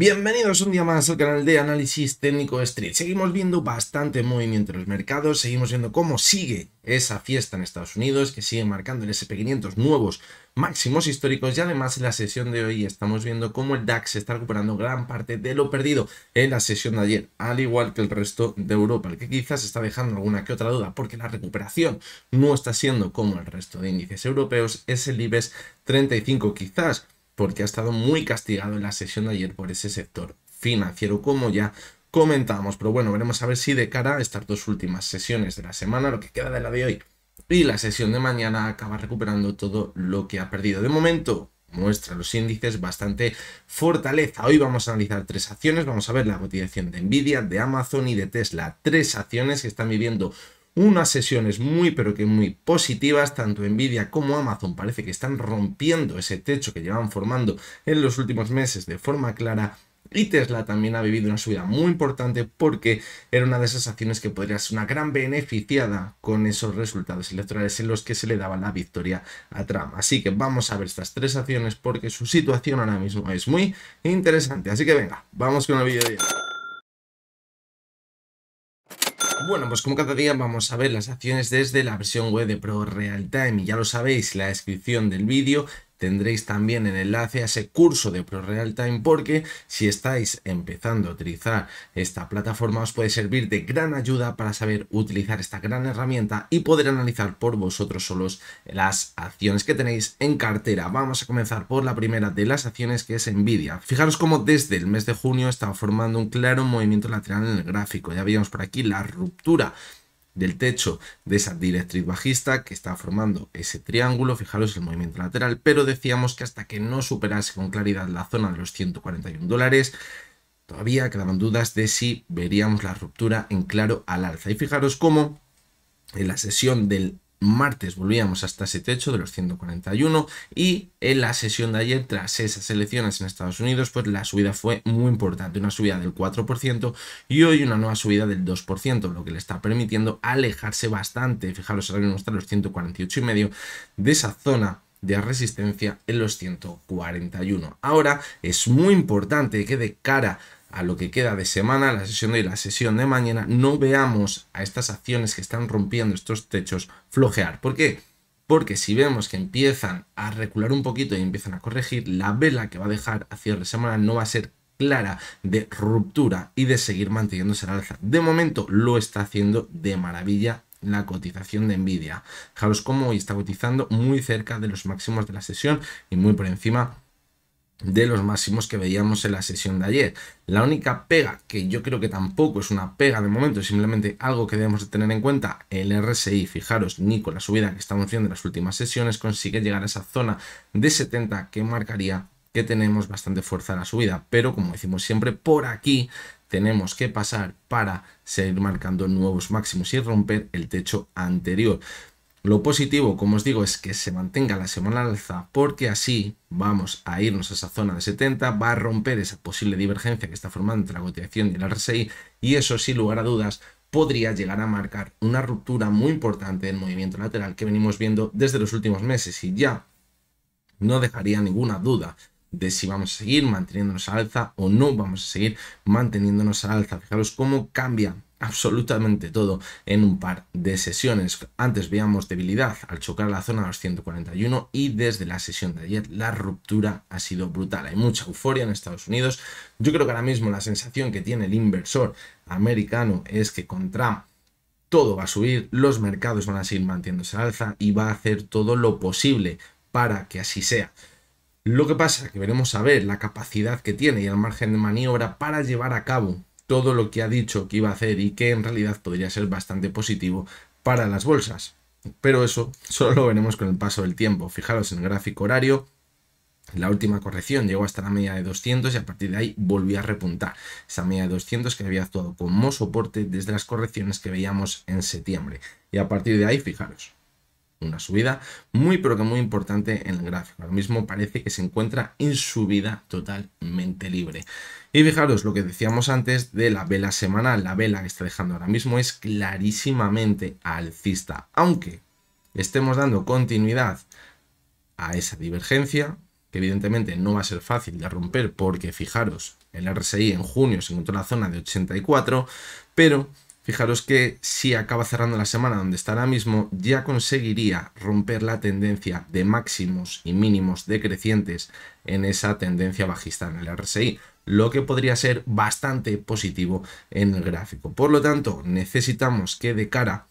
Bienvenidos un día más al canal de Análisis Técnico Street. Seguimos viendo bastante movimiento en los mercados, seguimos viendo cómo sigue esa fiesta en Estados Unidos, que sigue marcando el SP500 nuevos máximos históricos, y además en la sesión de hoy estamos viendo cómo el DAX está recuperando gran parte de lo perdido en la sesión de ayer, al igual que el resto de Europa, el que quizás está dejando alguna que otra duda porque la recuperación no está siendo como el resto de índices europeos, es el IBEX 35 quizás, porque ha estado muy castigado en la sesión de ayer por ese sector financiero, como ya comentamos. Pero bueno, veremos a ver si de cara a estas dos últimas sesiones de la semana, lo que queda de la de hoy y la sesión de mañana, acaba recuperando todo lo que ha perdido. De momento muestra los índices bastante fortaleza. Hoy vamos a analizar tres acciones, vamos a ver la cotización de Nvidia, de Amazon y de Tesla. Tres acciones que están viviendo unas sesiones muy pero que muy positivas. Tanto Nvidia como Amazon parece que están rompiendo ese techo que llevan formando en los últimos meses de forma clara, y Tesla también ha vivido una subida muy importante porque era una de esas acciones que podría ser una gran beneficiada con esos resultados electorales en los que se le daba la victoria a Trump. Así que vamos a ver estas tres acciones porque su situación ahora mismo es muy interesante. Así que venga, vamos con el vídeo de hoy. Bueno, pues como cada día vamos a ver las acciones desde la versión web de ProRealTime, y ya lo sabéis, en la descripción del vídeo tendréis también el enlace a ese curso de ProRealTime, porque si estáis empezando a utilizar esta plataforma os puede servir de gran ayuda para saber utilizar esta gran herramienta y poder analizar por vosotros solos las acciones que tenéis en cartera. Vamos a comenzar por la primera de las acciones, que es Nvidia. Fijaros cómo desde el mes de junio estaba formando un claro movimiento lateral en el gráfico. Ya veíamos por aquí la ruptura del techo de esa directriz bajista que está formando ese triángulo. Fijaros el movimiento lateral, pero decíamos que hasta que no superase con claridad la zona de los $141, todavía quedaban dudas de si veríamos la ruptura en claro al alza. Y fijaros cómo en la sesión del martes volvíamos hasta ese techo de los 141, y en la sesión de ayer, tras esas elecciones en Estados Unidos, pues la subida fue muy importante, una subida del 4%, y hoy una nueva subida del 2%, lo que le está permitiendo alejarse bastante. Fijaros, ahora mismo está en los 148,5 de esa zona de resistencia en los 141. Ahora es muy importante que de cara a lo que queda de semana, la sesión de hoy y la sesión de mañana, no veamos a estas acciones que están rompiendo estos techos flojear. ¿Por qué? Porque si vemos que empiezan a recular un poquito y empiezan a corregir, la vela que va a dejar a cierre de semana no va a ser clara de ruptura y de seguir manteniéndose al alza. De momento lo está haciendo de maravilla la cotización de Nvidia. Fijaros cómo hoy está cotizando muy cerca de los máximos de la sesión y muy por encima de los máximos que veíamos en la sesión de ayer. La única pega, que yo creo que tampoco es una pega de momento, es simplemente algo que debemos de tener en cuenta, el RSI, fijaros, ni con la subida que estamos haciendo en las últimas sesiones consigue llegar a esa zona de 70 que marcaría que tenemos bastante fuerza en la subida, pero como decimos siempre, por aquí tenemos que pasar para seguir marcando nuevos máximos y romper el techo anterior. Lo positivo, como os digo, es que se mantenga la semana al alza, porque así vamos a irnos a esa zona de 70, va a romper esa posible divergencia que está formando entre la cotización y el RSI, y eso, sin lugar a dudas, podría llegar a marcar una ruptura muy importante del movimiento lateral que venimos viendo desde los últimos meses, y ya no dejaría ninguna duda de si vamos a seguir manteniéndonos al alza o no vamos a seguir manteniéndonos al alza. Fijaros cómo cambia absolutamente todo en un par de sesiones. Antes veíamos debilidad al chocar la zona de los 141, y desde la sesión de ayer la ruptura ha sido brutal. Hay mucha euforia en Estados Unidos. Yo creo que ahora mismo la sensación que tiene el inversor americano es que con Trump todo va a subir, los mercados van a seguir manteniéndose al alza y va a hacer todo lo posible para que así sea. Lo que pasa es que veremos a ver la capacidad que tiene y el margen de maniobra para llevar a cabo todo lo que ha dicho que iba a hacer, y que en realidad podría ser bastante positivo para las bolsas. Pero eso solo lo veremos con el paso del tiempo. Fijaros en el gráfico horario. La última corrección llegó hasta la media de 200 y a partir de ahí volvió a repuntar. Esa media de 200 que había actuado como soporte desde las correcciones que veíamos en septiembre. Y a partir de ahí, fijaros, una subida muy pero que muy importante en el gráfico. Ahora mismo parece que se encuentra en subida totalmente libre. Y fijaros lo que decíamos antes de la vela semanal. La vela que está dejando ahora mismo es clarísimamente alcista. Aunque estemos dando continuidad a esa divergencia, que evidentemente no va a ser fácil de romper porque fijaros, el RSI en junio se encontró en la zona de 84, pero fijaros que si acaba cerrando la semana donde está ahora mismo, ya conseguiría romper la tendencia de máximos y mínimos decrecientes en esa tendencia bajista en el RSI, lo que podría ser bastante positivo en el gráfico. Por lo tanto, necesitamos que de cara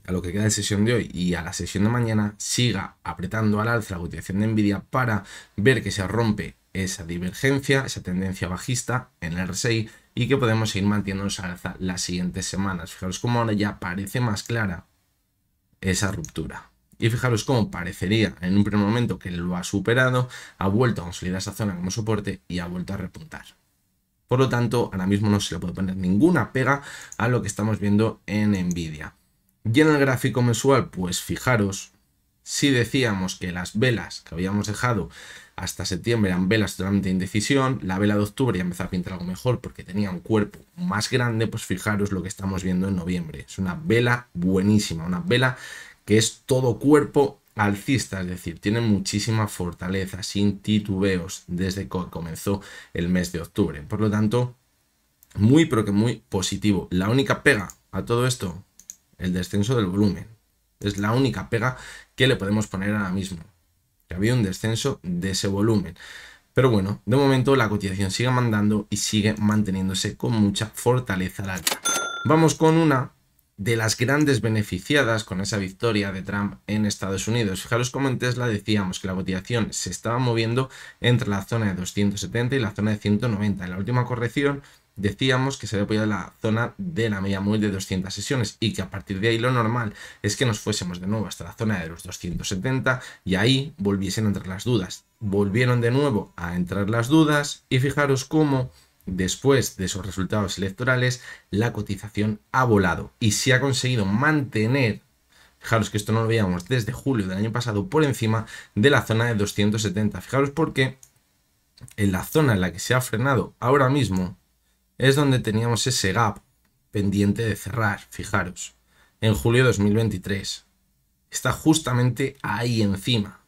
a lo que queda de sesión de hoy y a la sesión de mañana siga apretando al alza la cotización de Nvidia para ver que se rompe esa divergencia, esa tendencia bajista en el RSI y que podemos seguir manteniéndonos al alza las siguientes semanas. Fijaros cómo ahora ya parece más clara esa ruptura. Y fijaros cómo parecería en un primer momento que lo ha superado, ha vuelto a consolidar esa zona como soporte y ha vuelto a repuntar. Por lo tanto, ahora mismo no se le puede poner ninguna pega a lo que estamos viendo en Nvidia. Y en el gráfico mensual, pues fijaros, si decíamos que las velas que habíamos dejado hasta septiembre eran velas totalmente de indecisión, la vela de octubre ya empezó a pintar algo mejor porque tenía un cuerpo más grande, pues fijaros lo que estamos viendo en noviembre. Es una vela buenísima, una vela que es todo cuerpo alcista, es decir, tiene muchísima fortaleza, sin titubeos, desde que comenzó el mes de octubre. Por lo tanto, muy pero que muy positivo. La única pega a todo esto, el descenso del volumen. Es la única pega que le podemos poner ahora mismo. Que había un descenso de ese volumen. Pero bueno, de momento la cotización sigue mandando y sigue manteniéndose con mucha fortaleza al alta. Vamos con una de las grandes beneficiadas con esa victoria de Trump en Estados Unidos. Fijaros cómo en Tesla decíamos que la cotización se estaba moviendo entre la zona de 270 y la zona de 190. En la última corrección decíamos que se había apoyado la zona de la media móvil de 200 sesiones y que a partir de ahí lo normal es que nos fuésemos de nuevo hasta la zona de los 270 y ahí volviesen a entrar las dudas. Volvieron de nuevo a entrar las dudas y fijaros cómo después de esos resultados electorales la cotización ha volado y se ha conseguido mantener, fijaros que esto no lo veíamos desde julio del año pasado, por encima de la zona de 270. Fijaros porque en la zona en la que se ha frenado ahora mismo es donde teníamos ese gap pendiente de cerrar, fijaros, en julio de 2023. Está justamente ahí encima.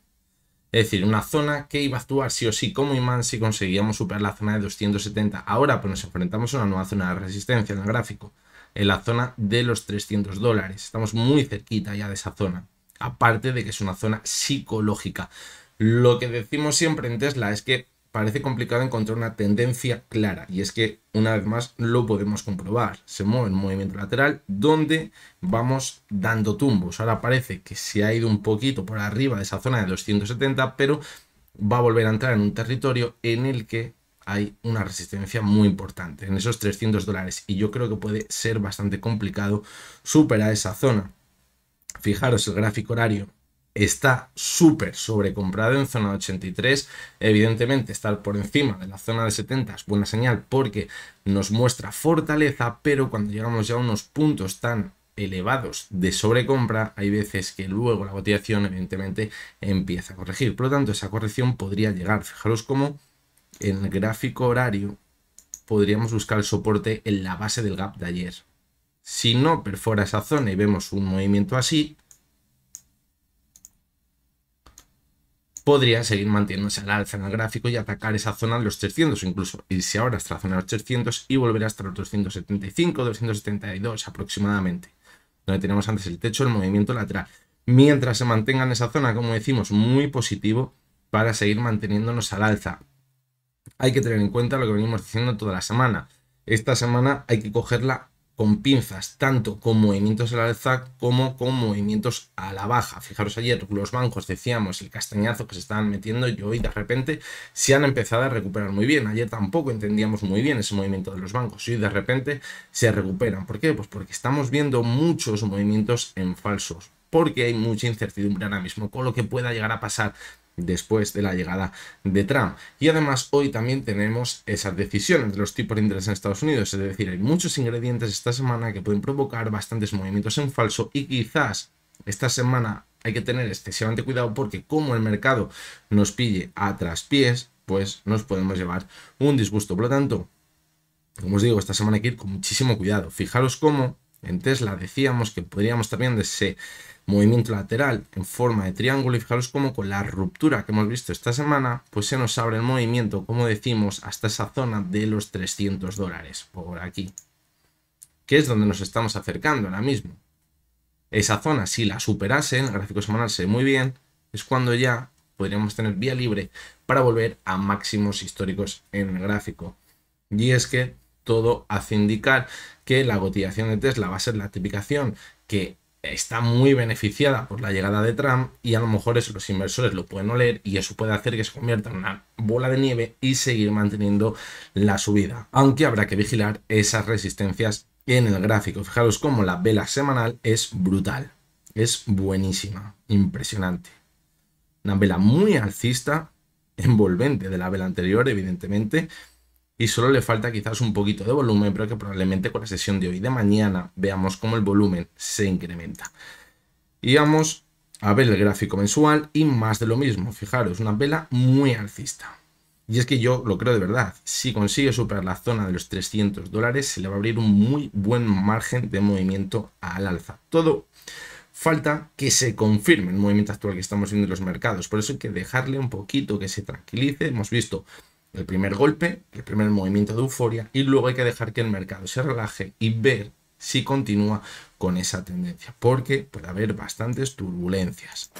Es decir, una zona que iba a actuar sí o sí como imán si conseguíamos superar la zona de 270. Ahora pues nos enfrentamos a una nueva zona de resistencia en el gráfico, en la zona de los $300. Estamos muy cerquita ya de esa zona. Aparte de que es una zona psicológica. Lo que decimos siempre en Tesla es que parece complicado encontrar una tendencia clara y es que una vez más lo podemos comprobar. Se mueve en movimiento lateral donde vamos dando tumbos. Ahora parece que se ha ido un poquito por arriba de esa zona de 270, pero va a volver a entrar en un territorio en el que hay una resistencia muy importante, en esos $300, y yo creo que puede ser bastante complicado superar esa zona. Fijaros el gráfico horario. Está súper sobrecomprado en zona 83. Evidentemente estar por encima de la zona de 70 es buena señal porque nos muestra fortaleza, pero cuando llegamos ya a unos puntos tan elevados de sobrecompra, hay veces que luego la cotización evidentemente empieza a corregir. Por lo tanto, esa corrección podría llegar. Fijaros cómo en el gráfico horario podríamos buscar el soporte en la base del gap de ayer. Si no perfora esa zona y vemos un movimiento así, podría seguir manteniéndose al alza en el gráfico y atacar esa zona de los 300, o incluso irse ahora hasta la zona de los 300 y volver hasta los 275, 272 aproximadamente, donde tenemos antes el techo del movimiento lateral. Mientras se mantenga en esa zona, como decimos, muy positivo para seguir manteniéndonos al alza. Hay que tener en cuenta lo que venimos diciendo toda la semana. Esta semana hay que cogerla con pinzas, tanto con movimientos a la alza como con movimientos a la baja. Fijaros, ayer los bancos decíamos el castañazo que se estaban metiendo y hoy de repente se han empezado a recuperar muy bien. Ayer tampoco entendíamos muy bien ese movimiento de los bancos y hoy de repente se recuperan. ¿Por qué? Pues porque estamos viendo muchos movimientos en falsos, porque hay mucha incertidumbre ahora mismo con lo que pueda llegar a pasar después de la llegada de Trump. Y además hoy también tenemos esas decisiones de los tipos de interés en Estados Unidos, es decir, hay muchos ingredientes esta semana que pueden provocar bastantes movimientos en falso y quizás esta semana hay que tener excesivamente cuidado porque como el mercado nos pille a traspiés, pues nos podemos llevar un disgusto. Por lo tanto, como os digo, esta semana hay que ir con muchísimo cuidado. Fijaros cómo en Tesla decíamos que podríamos estar viendo ese movimiento lateral en forma de triángulo y fijaros cómo con la ruptura que hemos visto esta semana, pues se nos abre el movimiento, como decimos, hasta esa zona de los $300 por aquí, que es donde nos estamos acercando ahora mismo. Esa zona, si la superase, en el gráfico semanal se ve muy bien, es cuando ya podríamos tener vía libre para volver a máximos históricos en el gráfico. Y es que todo hace indicar que la cotización de Tesla va a ser la tipificación que está muy beneficiada por la llegada de Trump y a lo mejor eso los inversores lo pueden oler y eso puede hacer que se convierta en una bola de nieve y seguir manteniendo la subida. Aunque habrá que vigilar esas resistencias en el gráfico. Fijaros cómo la vela semanal es brutal. Es buenísima, impresionante. Una vela muy alcista, envolvente de la vela anterior, evidentemente, y solo le falta quizás un poquito de volumen, pero que probablemente con la sesión de hoy y de mañana veamos cómo el volumen se incrementa. Y vamos a ver el gráfico mensual y más de lo mismo. Fijaros, una vela muy alcista. Y es que yo lo creo de verdad, si consigue superar la zona de los $300, se le va a abrir un muy buen margen de movimiento al alza. Todo falta que se confirme el movimiento actual que estamos viendo en los mercados. Por eso hay que dejarle un poquito que se tranquilice. Hemos visto el primer golpe, el primer movimiento de euforia y luego hay que dejar que el mercado se relaje y ver si continúa con esa tendencia, porque puede haber bastantes turbulencias.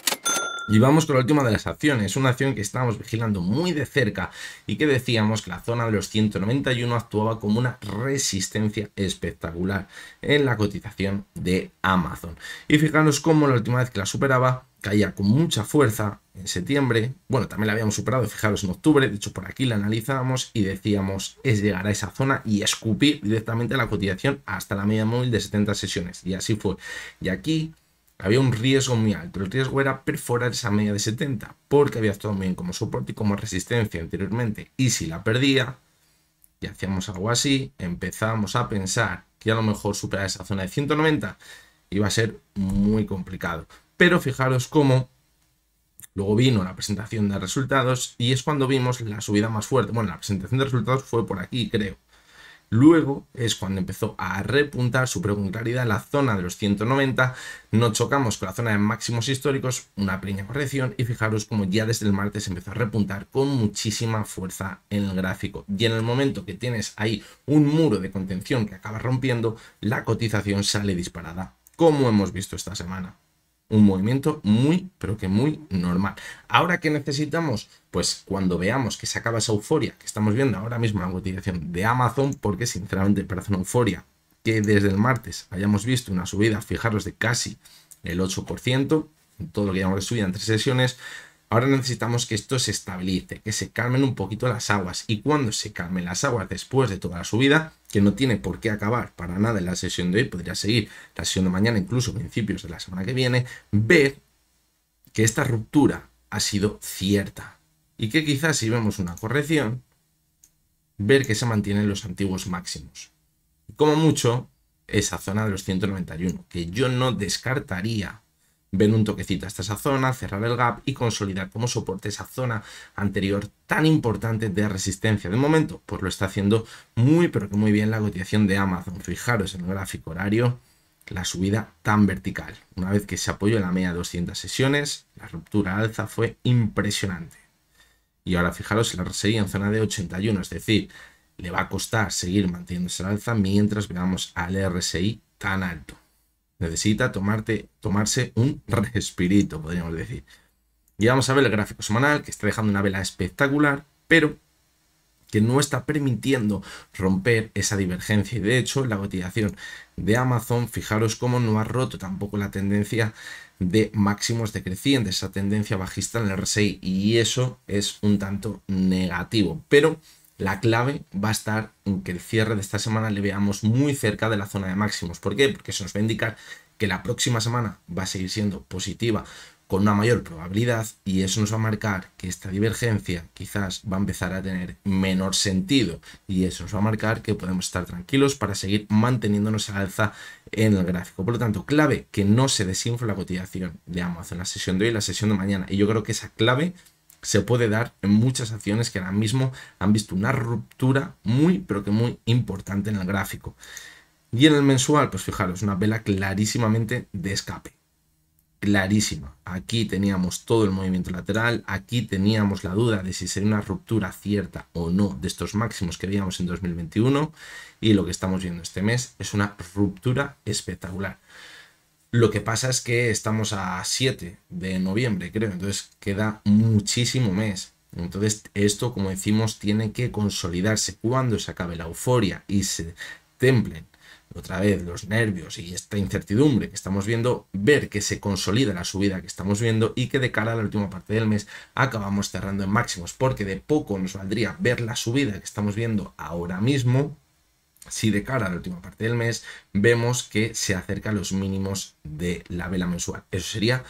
Y vamos con la última de las acciones, una acción que estábamos vigilando muy de cerca y que decíamos que la zona de los 191 actuaba como una resistencia espectacular en la cotización de Amazon. Y fijaros cómo la última vez que la superaba caía con mucha fuerza en septiembre, bueno, también la habíamos superado, fijaros, en octubre, de hecho por aquí la analizábamos y decíamos es llegar a esa zona y escupir directamente la cotización hasta la media móvil de 70 sesiones, y así fue. Y aquí había un riesgo muy alto, el riesgo era perforar esa media de 70, porque había actuado muy bien como soporte y como resistencia anteriormente, y si la perdía, y hacíamos algo así, empezábamos a pensar que a lo mejor superar esa zona de 190 iba a ser muy complicado. Pero fijaros cómo luego vino la presentación de resultados y es cuando vimos la subida más fuerte. Bueno, la presentación de resultados fue por aquí, creo. Luego es cuando empezó a repuntar súper con claridad la zona de los 190, nos chocamos con la zona de máximos históricos, una pequeña corrección y fijaros como ya desde el martes empezó a repuntar con muchísima fuerza en el gráfico. Y en el momento que tienes ahí un muro de contención que acaba rompiendo, la cotización sale disparada, como hemos visto esta semana. Un movimiento muy, pero que muy normal. Ahora, ¿qué necesitamos? Pues cuando veamos que se acaba esa euforia que estamos viendo ahora mismo en la cotización de Amazon, porque sinceramente parece una euforia que desde el martes hayamos visto una subida, fijaros, de casi el 8%, en todo lo que llamamos de subida en 3 sesiones. Ahora necesitamos que esto se estabilice, que se calmen un poquito las aguas. Y cuando se calmen las aguas después de toda la subida, que no tiene por qué acabar para nada en la sesión de hoy, podría seguir la sesión de mañana, incluso principios de la semana que viene, ver que esta ruptura ha sido cierta. Y que quizás si vemos una corrección, ver que se mantienen los antiguos máximos. Como mucho, esa zona de los 191, que yo no descartaría ver un toquecito hasta esa zona, cerrar el gap y consolidar como soporte esa zona anterior tan importante de resistencia. De momento, pues lo está haciendo muy, pero que muy bien la cotización de Amazon. Fijaros en el gráfico horario, la subida tan vertical. Una vez que se apoyó en la media de 200 sesiones, la ruptura alza fue impresionante. Y ahora fijaros en la RSI en zona de 81, es decir, le va a costar seguir manteniéndose al alza mientras veamos al RSI tan alto. Necesita tomarse un respirito, podríamos decir. Y vamos a ver el gráfico semanal, que está dejando una vela espectacular, pero que no está permitiendo romper esa divergencia. Y de hecho, la cotización de Amazon, fijaros cómo no ha roto tampoco la tendencia de máximos decrecientes, esa tendencia bajista en el RSI, y eso es un tanto negativo. Pero la clave va a estar en que el cierre de esta semana le veamos muy cerca de la zona de máximos. ¿Por qué? Porque eso nos va a indicar que la próxima semana va a seguir siendo positiva con una mayor probabilidad y eso nos va a marcar que esta divergencia quizás va a empezar a tener menor sentido y eso nos va a marcar que podemos estar tranquilos para seguir manteniéndonos al alza en el gráfico. Por lo tanto, clave que no se desinfle la cotización de Amazon, la sesión de hoy y la sesión de mañana, y yo creo que esa clave se puede dar en muchas acciones que ahora mismo han visto una ruptura muy, pero que muy importante en el gráfico. Y en el mensual, pues fijaros, una vela clarísimamente de escape. Clarísima. Aquí teníamos todo el movimiento lateral, aquí teníamos la duda de si sería una ruptura cierta o no de estos máximos que veíamos en 2021 y lo que estamos viendo este mes es una ruptura espectacular. Lo que pasa es que estamos a 7 de noviembre, creo, entonces queda muchísimo mes. Entonces esto, como decimos, tiene que consolidarse cuando se acabe la euforia y se templen otra vez los nervios y esta incertidumbre que estamos viendo, ver que se consolida la subida que estamos viendo y que de cara a la última parte del mes acabamos cerrando en máximos, porque de poco nos valdría ver la subida que estamos viendo ahora mismo si de cara a la última parte del mes vemos que se acerca a los mínimos de la vela mensual. Eso sería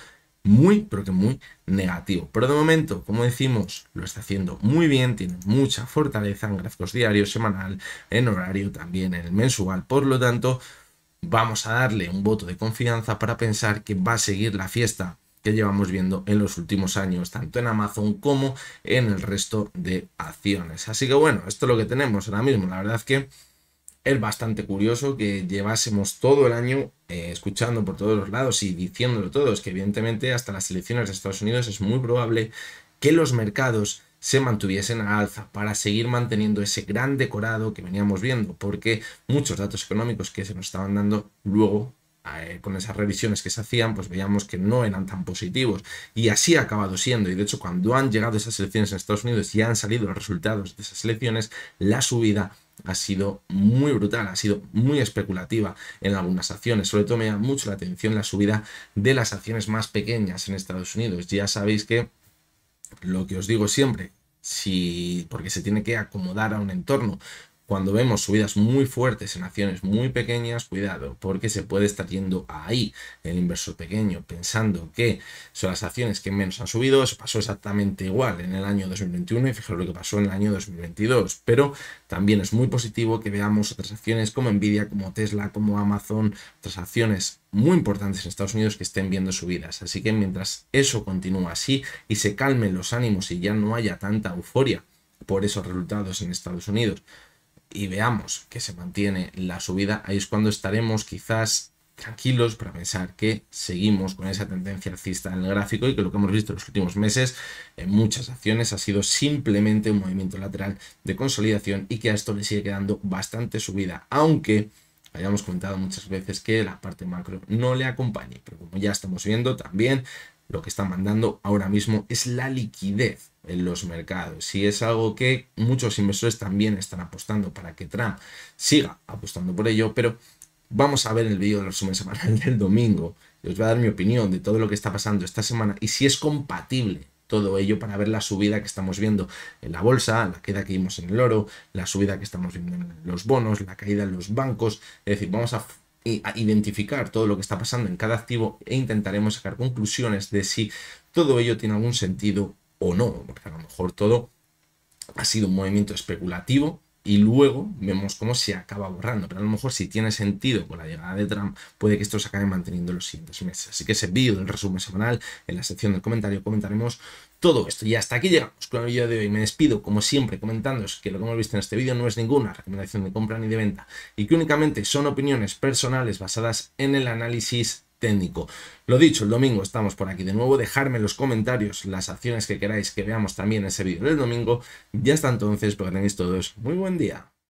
muy, pero que muy negativo. Pero de momento, como decimos, lo está haciendo muy bien, tiene mucha fortaleza en gráficos diarios, semanal, en horario, también en el mensual. Por lo tanto, vamos a darle un voto de confianza para pensar que va a seguir la fiesta que llevamos viendo en los últimos años, tanto en Amazon como en el resto de acciones. Así que bueno, esto es lo que tenemos ahora mismo. La verdad es que es bastante curioso que llevásemos todo el año escuchando por todos los lados y diciéndolo todos, que evidentemente hasta las elecciones de Estados Unidos es muy probable que los mercados se mantuviesen a alza para seguir manteniendo ese gran decorado que veníamos viendo, porque muchos datos económicos que se nos estaban dando luego con esas revisiones que se hacían, pues veíamos que no eran tan positivos y así ha acabado siendo. Y de hecho, cuando han llegado esas elecciones en Estados Unidos y han salido los resultados de esas elecciones, la subida ha sido muy brutal, ha sido muy especulativa en algunas acciones. Sobre todo me llama mucho la atención la subida de las acciones más pequeñas en Estados Unidos. Ya sabéis que lo que os digo siempre, porque se tiene que acomodar a un entorno. Cuando vemos subidas muy fuertes en acciones muy pequeñas, cuidado, porque se puede estar yendo ahí el inversor pequeño pensando que son las acciones que menos han subido. Eso pasó exactamente igual en el año 2021 y fijaros lo que pasó en el año 2022. Pero también es muy positivo que veamos otras acciones como Nvidia, como Tesla, como Amazon, otras acciones muy importantes en Estados Unidos que estén viendo subidas. Así que mientras eso continúa así y se calmen los ánimos y ya no haya tanta euforia por esos resultados en Estados Unidos, y veamos que se mantiene la subida, ahí es cuando estaremos quizás tranquilos para pensar que seguimos con esa tendencia alcista en el gráfico y que lo que hemos visto en los últimos meses en muchas acciones ha sido simplemente un movimiento lateral de consolidación y que a esto le sigue quedando bastante subida, aunque hayamos comentado muchas veces que la parte macro no le acompañe. Pero como ya estamos viendo también, lo que está mandando ahora mismo es la liquidez en los mercados y es algo que muchos inversores también están apostando para que Trump siga apostando por ello. Pero vamos a ver el vídeo del resumen semanal del domingo y os voy a dar mi opinión de todo lo que está pasando esta semana y si es compatible todo ello para ver la subida que estamos viendo en la bolsa, la caída que vimos en el oro, la subida que estamos viendo en los bonos, la caída en los bancos. Es decir, vamos a identificar todo lo que está pasando en cada activo e intentaremos sacar conclusiones de si todo ello tiene algún sentido o no, porque a lo mejor todo ha sido un movimiento especulativo y luego vemos cómo se acaba borrando, pero a lo mejor si tiene sentido con la llegada de Trump puede que esto se acabe manteniendo en los siguientes meses. Así que ese vídeo del resumen semanal, en la sección del comentario comentaremos todo esto. Y hasta aquí llegamos con el vídeo de hoy. Me despido como siempre comentándoos que lo que hemos visto en este vídeo no es ninguna recomendación de compra ni de venta y que únicamente son opiniones personales basadas en el análisis técnico. Lo dicho, el domingo estamos por aquí de nuevo. Dejadme en los comentarios las acciones que queráis que veamos también en ese vídeo del domingo. Y hasta entonces, pues que tenéis todos muy buen día.